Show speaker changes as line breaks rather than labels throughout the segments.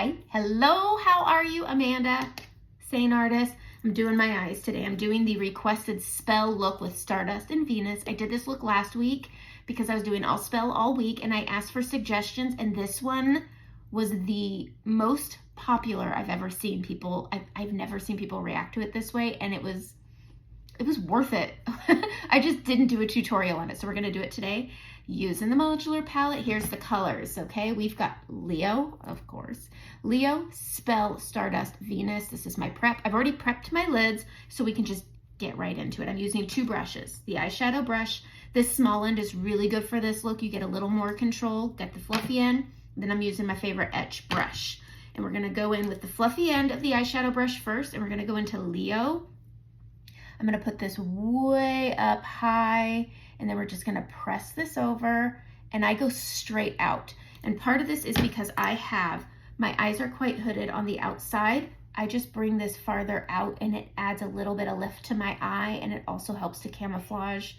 Hi, hello, how are you? Amanda, SEINT artist. I'm doing my eyes today. I'm doing the requested spell look with Stardust and Venus. I did this look last week because I was doing all spell all week and I asked for suggestions, and this one was the most popular I've ever seen people. I've never seen people react to it this way, and it was worth it. I just didn't do a tutorial on it, so we're gonna do it today using the modular palette. Here's the colors, okay? We've got Leo, of course. Leo, Spell, Stardust, Venus. This is my prep. I've already prepped my lids, so we can just get right into it. I'm using two brushes. The eyeshadow brush, this small end is really good for this look. You get a little more control, get the fluffy end. Then I'm using my favorite etch brush. And we're gonna go in with the fluffy end of the eyeshadow brush first, and we're gonna go into Leo. I'm gonna put this way up high, and then we're just gonna press this over, and I go straight out. And part of this is because my eyes are quite hooded on the outside. I just bring this farther out, and it adds a little bit of lift to my eye, and it also helps to camouflage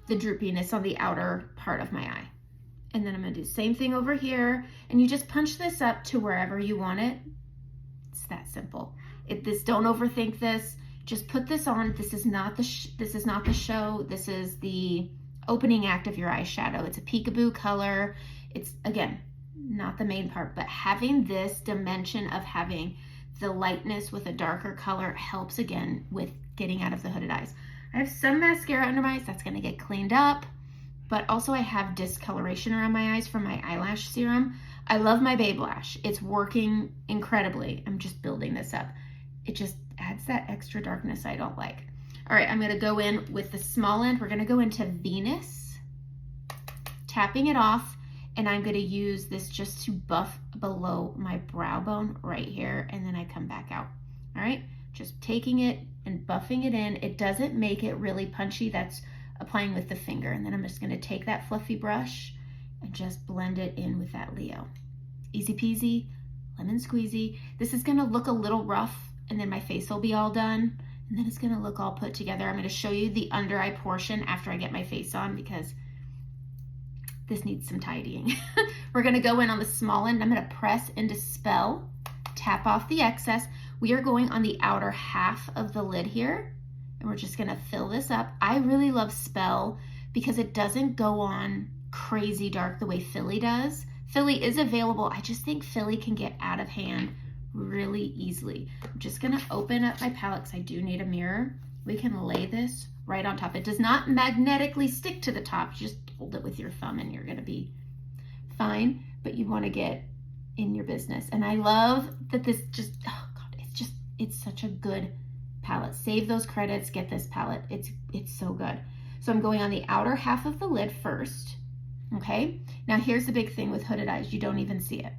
the droopiness on the outer part of my eye. And then I'm gonna do the same thing over here, and you just punch this up to wherever you want it. It's that simple. Don't overthink this. Just put this on. This is not the show. This is the opening act of your eyeshadow. It's a peekaboo color. It's, again, not the main part, but having this dimension of having the lightness with a darker color helps, again, with getting out of the hooded eyes. I have some mascara under my eyes. That's going to get cleaned up, but also I have discoloration around my eyes from my eyelash serum. I love my Babe Lash. It's working incredibly. I'm just building this up. It just adds that extra darkness I don't like. All right, I'm gonna go in with the small end. We're gonna go into Venus, tapping it off, and I'm gonna use this just to buff below my brow bone right here, and then I come back out. All right, just taking it and buffing it in. It doesn't make it really punchy. That's applying with the finger. And then I'm just gonna take that fluffy brush and just blend it in with that Leo. Easy peasy, lemon squeezy. This is gonna look a little rough, and then my face will be all done, and then it's gonna look all put together. I'm gonna show you the under eye portion after I get my face on because this needs some tidying. We're gonna go in on the small end. I'm gonna press into Spell, tap off the excess. We are going on the outer half of the lid here, and we're just gonna fill this up. I really love Spell because it doesn't go on crazy dark the way Philly does. Philly is available. I just think Philly can get out of hand really easily. I'm just gonna open up my palette because I do need a mirror. We can lay this right on top. It does not magnetically stick to the top. You just hold it with your thumb and you're gonna be fine, but you wanna get in your business. And I love that this just, oh God, it's such a good palette. Save those credits, get this palette. It's so good. So I'm going on the outer half of the lid first, okay? Now here's the big thing with hooded eyes. You don't even see it.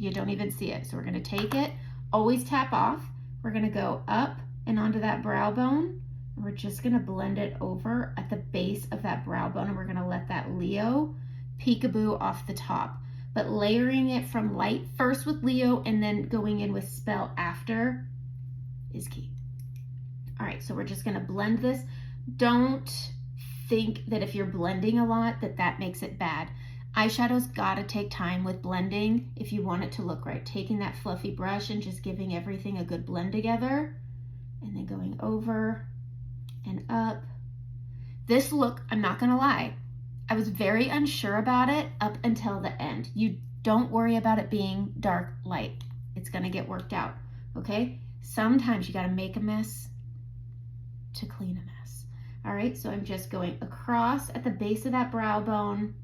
You don't even see it. So we're gonna take it, always tap off. We're gonna go up and onto that brow bone. And we're just gonna blend it over at the base of that brow bone, and we're gonna let that Leo peekaboo off the top. But layering it from light first with Leo and then going in with Spell after is key. All right, so we're just gonna blend this. Don't think that if you're blending a lot that makes it bad. Eyeshadow's gotta take time with blending if you want it to look right. Taking that fluffy brush and just giving everything a good blend together, and then going over and up. This look, I'm not gonna lie, I was very unsure about it up until the end. You don't worry about it being dark light. It's gonna get worked out, okay? Sometimes you gotta make a mess to clean a mess. All right, so I'm just going across at the base of that brow bone,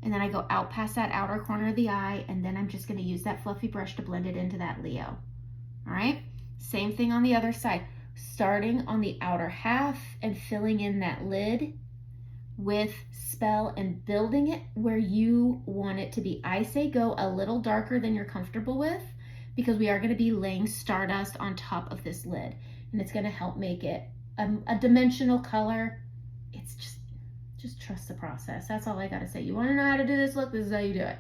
and then I go out past that outer corner of the eye, and then I'm just gonna use that fluffy brush to blend it into that Leo. All right, same thing on the other side. Starting on the outer half and filling in that lid with Spell and building it where you want it to be. I say go a little darker than you're comfortable with because we are gonna be laying Stardust on top of this lid, and it's gonna help make it a dimensional color. It's just trust the process. That's all I gotta say. You wanna know how to do this look? This is how you do it.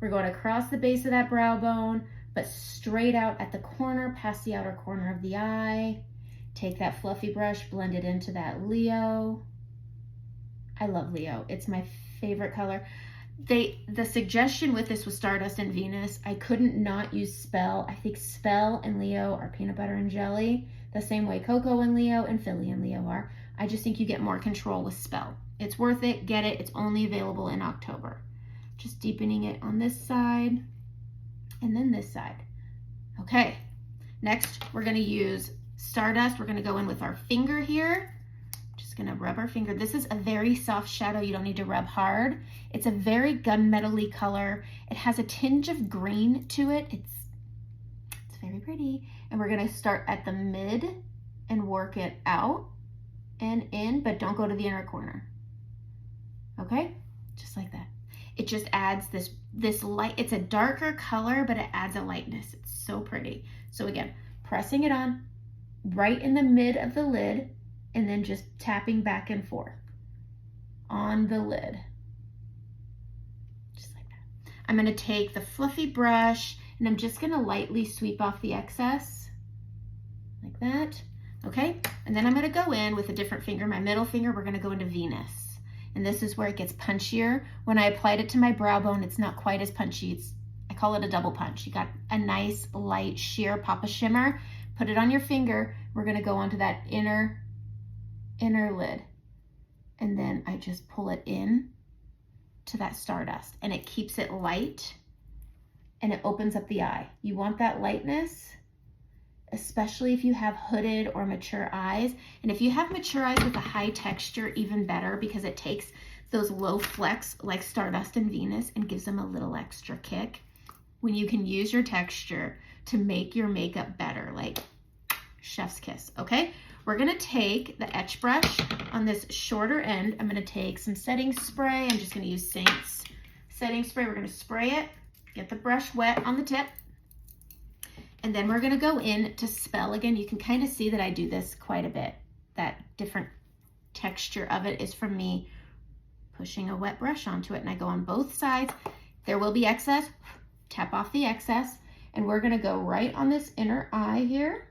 We're going across the base of that brow bone, but straight out at the corner, past the outer corner of the eye. Take that fluffy brush, blend it into that Leo. I love Leo. It's my favorite color. The suggestion with this was Stardust and Venus. I couldn't not use Spell. I think Spell and Leo are peanut butter and jelly, the same way Coco and Leo and Philly and Leo are. I just think you get more control with Spell. It's worth it, get it. It's only available in October. Just deepening it on this side and then this side. Okay, next we're gonna use Stardust. We're gonna go in with our finger here. Just gonna rub our finger. This is a very soft shadow. You don't need to rub hard. It's a very gunmetal-y color. It has a tinge of green to it. It's very pretty. And we're gonna start at the mid and work it out and in, but don't go to the inner corner. Okay, just like that. It just adds this light. It's a darker color, but it adds a lightness. It's so pretty. So again, pressing it on right in the mid of the lid and then just tapping back and forth on the lid. Just like that. I'm gonna take the fluffy brush and I'm just gonna lightly sweep off the excess like that. Okay, and then I'm gonna go in with a different finger, my middle finger. We're gonna go into Venus. And this is where it gets punchier. When I applied it to my brow bone, it's not quite as punchy. I call it a double punch. You got a nice light sheer pop of shimmer. Put it on your finger. We're gonna go onto that inner lid. And then I just pull it in to that Stardust and it keeps it light and it opens up the eye. You want that lightness, especially if you have hooded or mature eyes. And if you have mature eyes with a high texture, even better, because it takes those low flecks like Stardust and Venus and gives them a little extra kick. When you can use your texture to make your makeup better, like chef's kiss, okay? We're gonna take the etch brush on this shorter end. I'm gonna take some setting spray. I'm just gonna use SEINT's setting spray. We're gonna spray it, get the brush wet on the tip. And then we're gonna go in to Spell. Again, you can kind of see that I do this quite a bit. That different texture of it is from me pushing a wet brush onto it. And I go on both sides. There will be excess, tap off the excess. And we're gonna go right on this inner eye here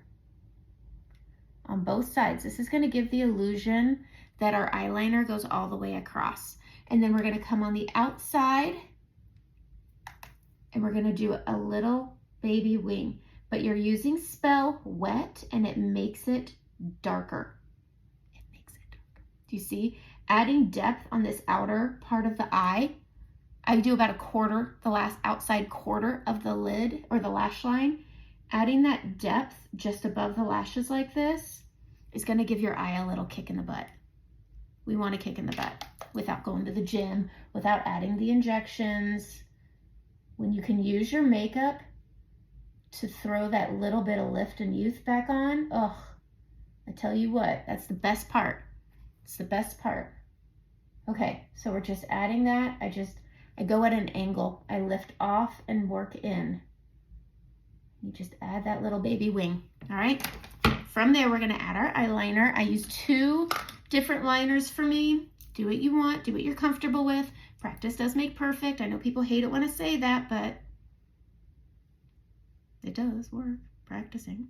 on both sides. This is gonna give the illusion that our eyeliner goes all the way across. And then we're gonna come on the outside and we're gonna do a little baby wing. But you're using Spell wet and it makes it darker. It makes it darker. Do you see? Adding depth on this outer part of the eye. I do about a quarter, the last outside quarter of the lid or the lash line. Adding that depth just above the lashes like this is gonna give your eye a little kick in the butt. We want a kick in the butt without going to the gym, without adding the injections. When you can use your makeup to throw that little bit of lift and youth back on, oh, I tell you what, that's the best part. It's the best part. Okay, so we're just adding that. I go at an angle. I lift off and work in. You just add that little baby wing, all right? From there, we're gonna add our eyeliner. I use 2 different liners for me. Do what you want, do what you're comfortable with. Practice does make perfect. I know people hate it when I say that, but it does work, practicing.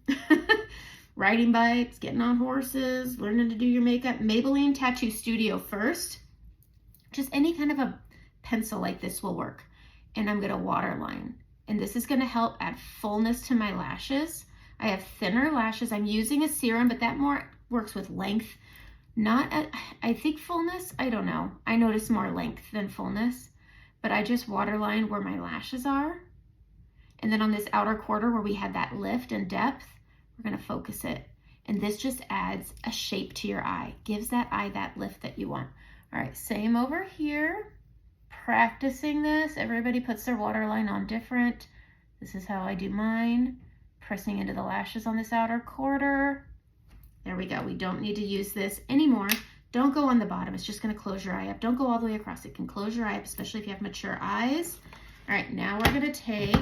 Riding bikes, getting on horses, learning to do your makeup. Maybelline Tattoo Studio first. Just any kind of a pencil like this will work. And I'm gonna waterline. And this is gonna help add fullness to my lashes. I have thinner lashes. I'm using a serum, but that more works with length. I think fullness, I don't know. I notice more length than fullness, but I just waterline where my lashes are. And then on this outer quarter where we had that lift and depth, we're gonna focus it. And this just adds a shape to your eye, gives that eye that lift that you want. All right, same over here. Practicing this, everybody puts their waterline on different. This is how I do mine. Pressing into the lashes on this outer quarter. There we go, we don't need to use this anymore. Don't go on the bottom, it's just gonna close your eye up. Don't go all the way across, it can close your eye up, especially if you have mature eyes. All right, now we're gonna take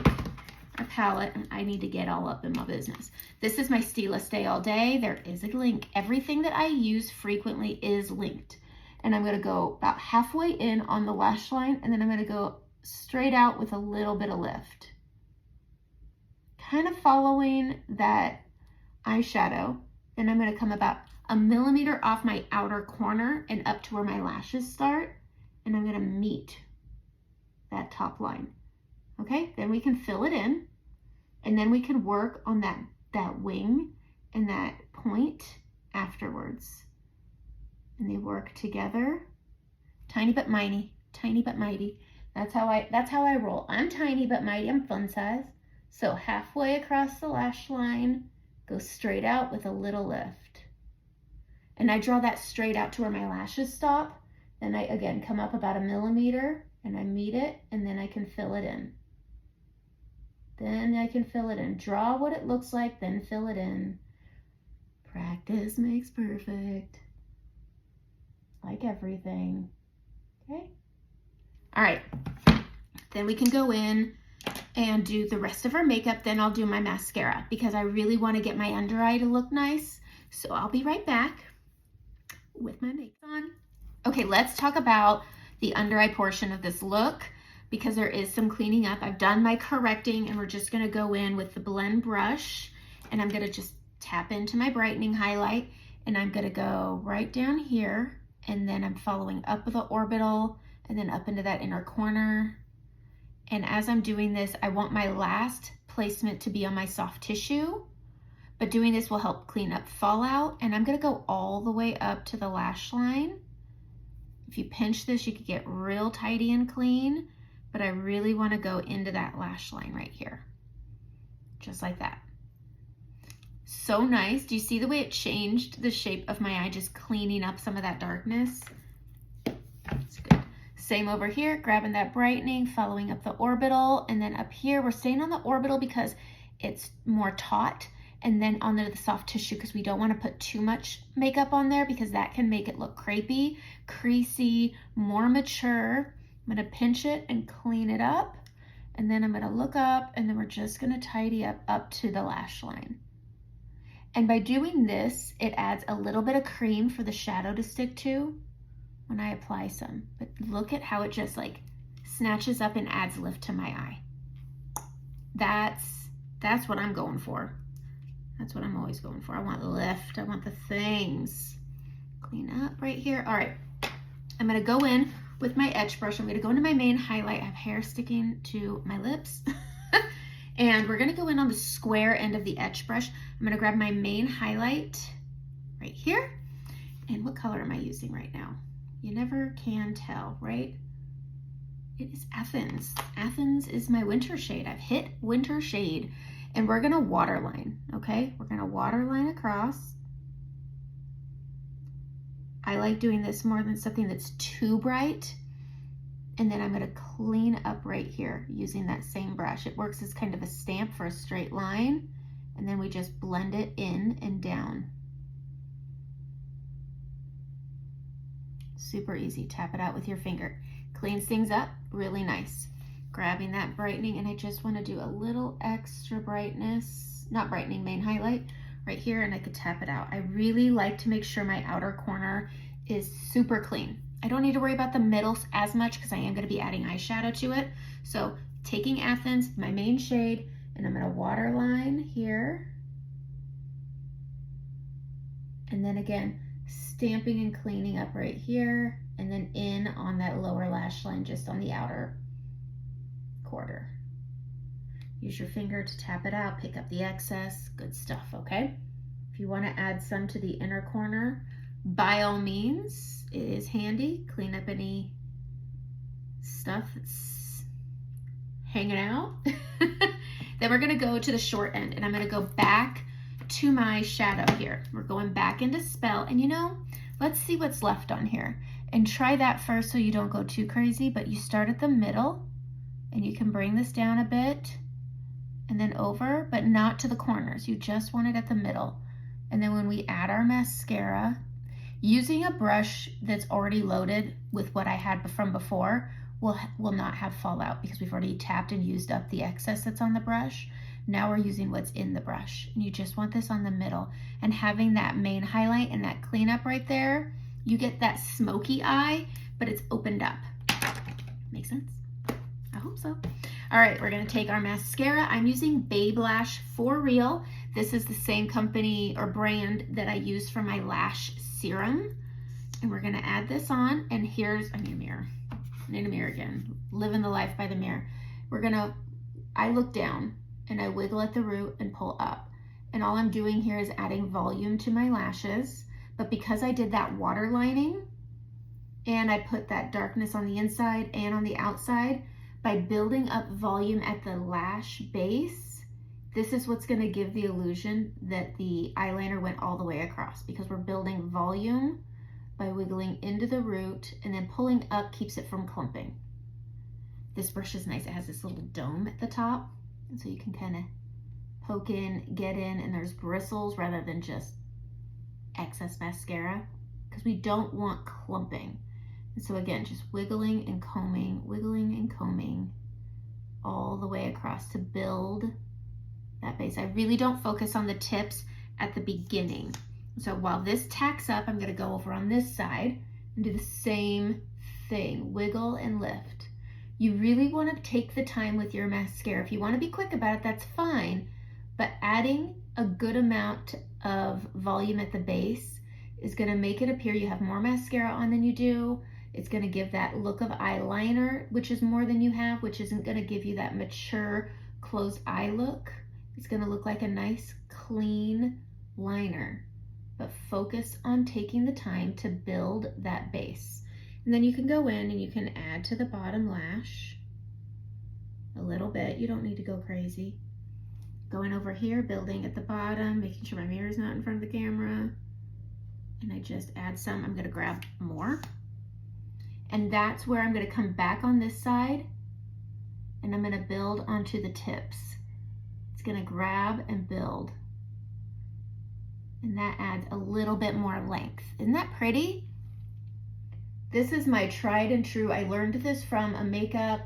our palette, and I need to get all up in my business. This is my Stila Stay All Day. There is a link. Everything that I use frequently is linked. And I'm gonna go about halfway in on the lash line, and then I'm gonna go straight out with a little bit of lift. Kind of following that eyeshadow. Then I'm gonna come about 1 millimeter off my outer corner and up to where my lashes start. And I'm gonna meet that top line. Okay, then we can fill it in, and then we can work on that wing and that point afterwards. And they work together. Tiny but mighty, tiny but mighty. That's how I roll. I'm tiny but mighty, I'm fun size. So halfway across the lash line, go straight out with a little lift. And I draw that straight out to where my lashes stop. Then I, again, come up about 1 millimeter and I meet it, and then I can fill it in. Then I can fill it in. Draw what it looks like, then fill it in. Practice makes perfect. Like everything. Okay? All right. Then we can go in and do the rest of our makeup. Then I'll do my mascara because I really want to get my under eye to look nice. So I'll be right back with my makeup on. Okay, let's talk about the under eye portion of this look because there is some cleaning up. I've done my correcting and we're just gonna go in with the blend brush, and I'm gonna just tap into my brightening highlight, and I'm gonna go right down here, and then I'm following up with the orbital and then up into that inner corner. And as I'm doing this, I want my last placement to be on my soft tissue, but doing this will help clean up fallout. And I'm gonna go all the way up to the lash line. If you pinch this, you could get real tidy and clean, but I really wanna go into that lash line right here, just like that. So nice. Do you see the way it changed the shape of my eye, just cleaning up some of that darkness? It's good. Same over here, grabbing that brightening, following up the orbital, and then up here, we're staying on the orbital because it's more taut, and then on the soft tissue because we don't want to put too much makeup on there because that can make it look crepey, creasy, more mature. I'm going to pinch it and clean it up, and then I'm going to look up, and then we're just going to tidy up to the lash line. And by doing this, it adds a little bit of cream for the shadow to stick to when I apply some. But look at how it just like snatches up and adds lift to my eye. That's what I'm going for. That's what I'm always going for. I want lift. I want the things. Clean up right here. All right. I'm going to go in with my etch brush. I'm going to go into my main highlight. I have hair sticking to my lips. And we're going to go in on the square end of the etch brush. I'm going to grab my main highlight right here. And what color am I using right now? You never can tell, right? It is Athens. Athens is my winter shade. I've hit winter shade. And we're going to waterline, okay? We're going to waterline across. I like doing this more than something that's too bright. And then I'm going to clean up right here using that same brush. It works as kind of a stamp for a straight line. And then we just blend it in and down. Super easy. Tap it out with your finger. Cleans things up really nice. Grabbing that brightening, and I just want to do a little extra brightness, not brightening, main highlight right here, and I could tap it out. I really like to make sure my outer corner is super clean. I don't need to worry about the middles as much because I am going to be adding eyeshadow to it. So taking Athens, my main shade, and I'm going to waterline here. And then again, stamping and cleaning up right here, and then in on that lower lash line, just on the outer quarter. Use your finger to tap it out, pick up the excess, good stuff, okay? If you want to add some to the inner corner, by all means, it is handy. Clean up any stuff that's hanging out. Then we're going to go to the short end, and I'm going to go back to my shadow here. We're going back into Spell, and you know, let's see what's left on here. And try that first so you don't go too crazy, but you start at the middle, and you can bring this down a bit, and then over, but not to the corners. You just want it at the middle. And then when we add our mascara, using a brush that's already loaded with what I had from before will not have fallout because we've already tapped and used up the excess that's on the brush. Now we're using what's in the brush, and you just want this on the middle. And having that main highlight and that cleanup right there, you get that smoky eye, but it's opened up. Make sense? I hope so. All right, we're gonna take our mascara. I'm using Babe Lash For Real. This is the same company or brand that I use for my lash serum. And we're gonna add this on, and here's, I need a mirror. need a mirror again. Living the life by the mirror. I look down and I wiggle at the root and pull up. And all I'm doing here is adding volume to my lashes. But because I did that water lining and I put that darkness on the inside and on the outside, by building up volume at the lash base, this is what's going to give the illusion that the eyeliner went all the way across, because we're building volume by wiggling into the root, and then pulling up keeps it from clumping. This brush is nice. It has this little dome at the top, and so you can kind of poke in, get in, and there's bristles rather than just excess mascara, because we don't want clumping. And so again, just wiggling and combing all the way across to build that base. I really don't focus on the tips at the beginning. So while this tacks up, I'm going to go over on this side and do the same thing. Wiggle and lift. You really want to take the time with your mascara. If you want to be quick about it, that's fine. But adding a good amount of volume at the base is going to make it appear you have more mascara on than you do. It's going to give that look of eyeliner, which is more than you have, which isn't going to give you that mature closed eye look. It's going to look like a nice clean liner. But focus on taking the time to build that base. And then you can go in and you can add to the bottom lash a little bit. You don't need to go crazy. Going over here, building at the bottom, making sure my mirror's not in front of the camera. And I just add some. I'm going to grab more. And that's where I'm going to come back on this side and I'm going to build onto the tips. It's going to grab and build. And that adds a little bit more length. Isn't that pretty? This is my tried and true. I learned this from a makeup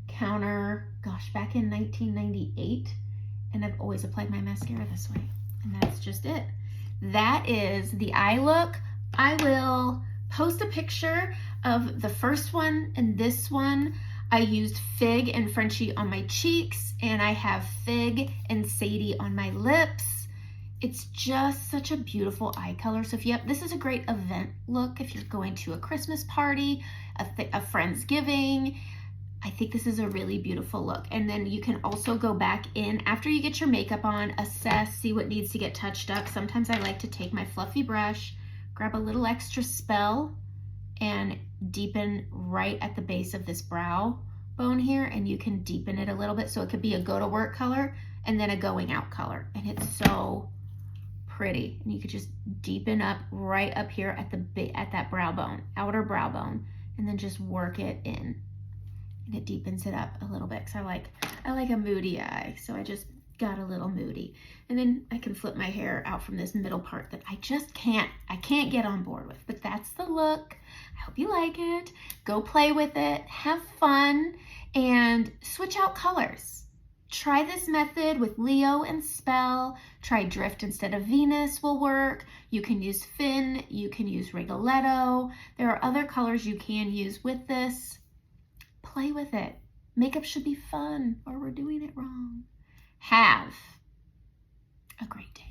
counter, gosh, back in 1998. And I've always applied my mascara this way. And that's just it. That is the eye look. I will post a picture of the first one and this one. I used Fig and Frenchie on my cheeks, and I have Fig and Sadie on my lips. It's just such a beautiful eye color. So this is a great event look if you're going to a Christmas party, a Friendsgiving. I think this is a really beautiful look. And then you can also go back in after you get your makeup on, assess, see what needs to get touched up. Sometimes I like to take my fluffy brush, grab a little extra spell, and deepen right at the base of this brow bone here, and you can deepen it a little bit so it could be a go to work color and then a going out color, and it's so pretty. And you could just deepen up right up here at that brow bone, outer brow bone, and then just work it in, and it deepens it up a little bit because I like a moody eye, so I just got a little moody. And then I can flip my hair out from this middle part that I can't get on board with, but that's the look. I hope you like it. Go play with it, have fun, and switch out colors. Try this method with Leo and Spell. Try Drift instead of Venus will work. You can use Fin, you can use Rigoletto. There are other colors you can use with this. Play with it. Makeup should be fun, or we're doing it wrong. Have a great day.